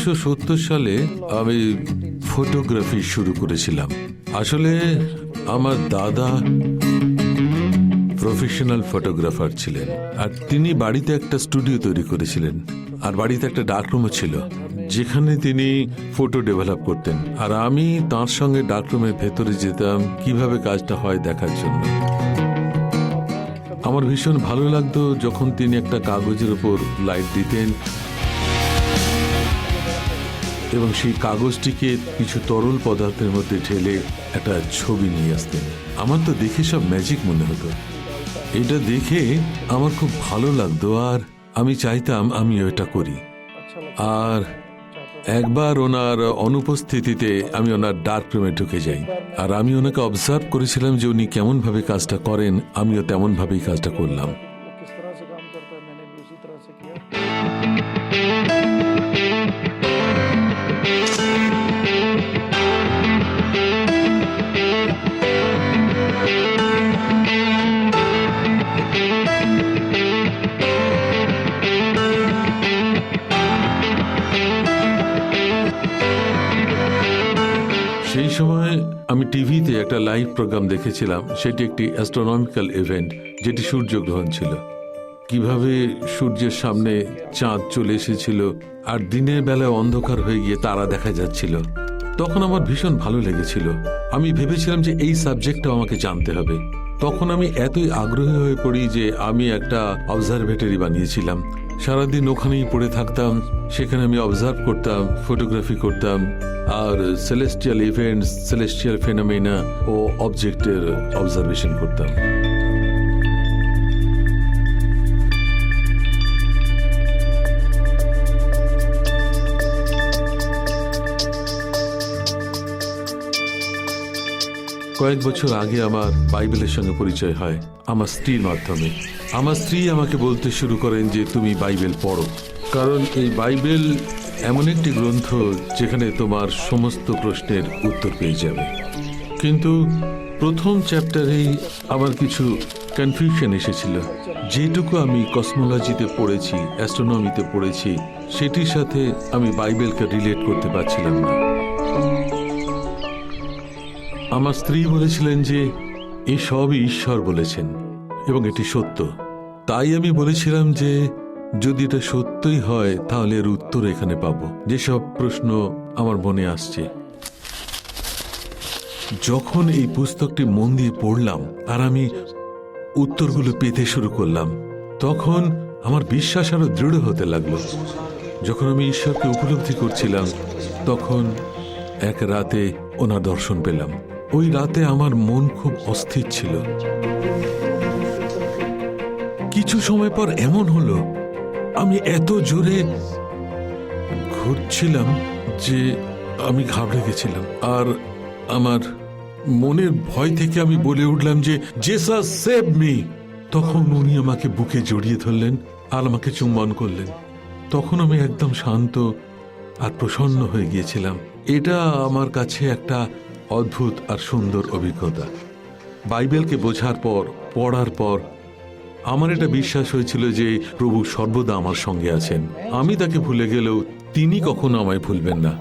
1970 সালে আমি ফটোগ্রাফি শুরু করেছিলাম। আসলে আমার দাদা প্রফেশনাল ফটোগ্রাফার ছিলেন, আর তিনি বাড়িতে একটা স্টুডিও তৈরি করেছিলেন, আর বাড়িতে একটা ডার্করুমও ছিল যেখানে তিনি ফটো ডেভেলপ করতেন, আর আমি তার সঙ্গে ডার্করুমের ভেতরে যেতাম কিভাবে কাজটা হয় দেখার জন্য। আমার ভীষণ ভালো লাগতো যখন তিনি একটা কাগজের উপর লাইট দিতেন এবং সেই কাগজটিকে কিছু তরল পদার্থের মধ্যে ঢেলে একটা ছবি নিয়ে আসতেন। আমার তো দেখে সব ম্যাজিক মনে হতো। এটা দেখে আমার খুব ভালো লাগতো, আর আমি চাইতাম আমি এটা করি। আর একবার ওনার অনুপস্থিতিতে আমি ওনার ডার্ক রুমে ঢুকে যাই, আর আমি ওনাকে অবজার্ভ করেছিলাম যে উনি কেমন ভাবে কাজটা করেন, আমিও তেমন ভাবেই কাজটা করলাম। সেই সময় আমি টিভিতে একটা লাইভ প্রোগ্রাম দেখেছিলাম। সেটি একটি অ্যাস্ট্রোনমিক্যাল ইভেন্ট, যেটি সূর্যগ্রহণ ছিল। কিভাবে সূর্যের সামনে চাঁদ চলে এসেছিল আর দিনের বেলায় অন্ধকার হয়ে গিয়ে তারা দেখা যাচ্ছিল। তখন আমার ভীষণ ভালো লেগেছিল। আমি ভেবেছিলাম যে এই সাবজেক্টটা আমাকে জানতে হবে। তখন আমি এতই আগ্রহী হয়ে পড়ি যে আমি একটা অবজারভেটরি বানিয়েছিলাম। সারাদিন ওখানেই পড়ে থাকতাম, সেখানে আমি অবজার্ভ করতাম, ফটোগ্রাফি করতাম, আর সেলেস্টিয়াল ইভেন্টস, সেলেস্টিয়াল ফেনোমেনা ও অবজেক্টের অবজারভেশন করতাম। কয়েক বছর আগে আমার বাইবেলের সঙ্গে পরিচয় হয় আমার স্ত্রীর মাধ্যমে। আমার স্ত্রী আমাকে বলতে শুরু করেন যে তুমি বাইবেল পড়ো, কারণ এই বাইবেল এমন একটি গ্রন্থ যেখানে তোমার সমস্ত প্রশ্নের উত্তর পেয়ে যাবে। কিন্তু প্রথম চ্যাপ্টারেই আমার কিছু কনফিউশন এসেছিল। যেটুকু আমি কসমোলজিতে পড়েছি, অ্যাস্ট্রোনমিতে পড়েছি, সেটির সাথে আমি বাইবেলকে রিলেট করতে পারছিলাম না। আমার স্ত্রী বলেছিলেন যে এই সবই ঈশ্বর বলেছেন এবং এটি সত্য। তাই আমি বলেছিলাম যে যদি এটা সত্যই হয় তাহলে এর উত্তর এখানে পাবো, যেসব প্রশ্ন আমার মনে আসছে। যখন এই পুস্তকটি মন দিয়ে পড়লাম আর আমি উত্তরগুলো পেতে শুরু করলাম, তখন আমার বিশ্বাস আরো দৃঢ় হতে লাগলো। যখন আমি ঈশ্বরকে উপলব্ধি করছিলাম, তখন এক রাতে ওনার দর্শন পেলাম। ওই রাতে আমার মন খুব অস্থির ছিল। কিছু সময় পর এমন হলো, আমি এত জোরে ঘুরছিলাম যে আমি ঘাবড়ে গেছিলাম, আর আমার মনের ভয় থেকে আমি বলে উঠলাম যে জেসাস সেভ মি। তখন উনি আমাকে বুকে জড়িয়ে ধরলেন আর আমাকে চুম্বন করলেন। তখন আমি একদম শান্ত আর প্রসন্ন হয়ে গিয়েছিলাম। এটা আমার কাছে একটা অদ্ভুত আর সুন্দর অভিজ্ঞতা। বাইবেলকে বোঝার পর, পড়ার পর আমার এটা বিশ্বাস হয়েছিল যে প্রভু সর্বদা আমার সঙ্গে আছেন। আমি তাকে ভুলে গেলেও তিনি কখনো আমায় ভুলবেন না।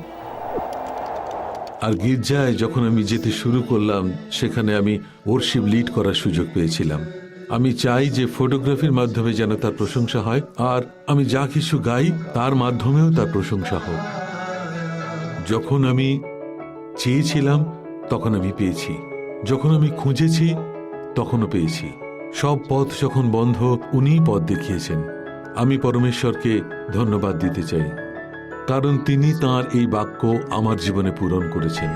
আর গির্জায় যখন আমি যেতে শুরু করলাম, সেখানে আমি ওয়ার্শিপ লিড করার সুযোগ পেয়েছিলাম। আমি চাই যে ফটোগ্রাফির মাধ্যমে যেন তার প্রশংসা হয়, আর আমি যা কিছু গাই তার মাধ্যমেও তার প্রশংসা হোক। যখন আমি চেয়েছিলাম তখন আমি পেয়েছি, যখন আমি খুঁজেছি তখনও পেয়েছি। সব পথ যখন বন্ধ, উনিই পথ দেখিয়েছেন। আমি পরমেশ্বরকে ধন্যবাদ দিতে চাই, কারণ তিনি তাঁর এই বাক্য আমার জীবনে পূরণ করেছেন।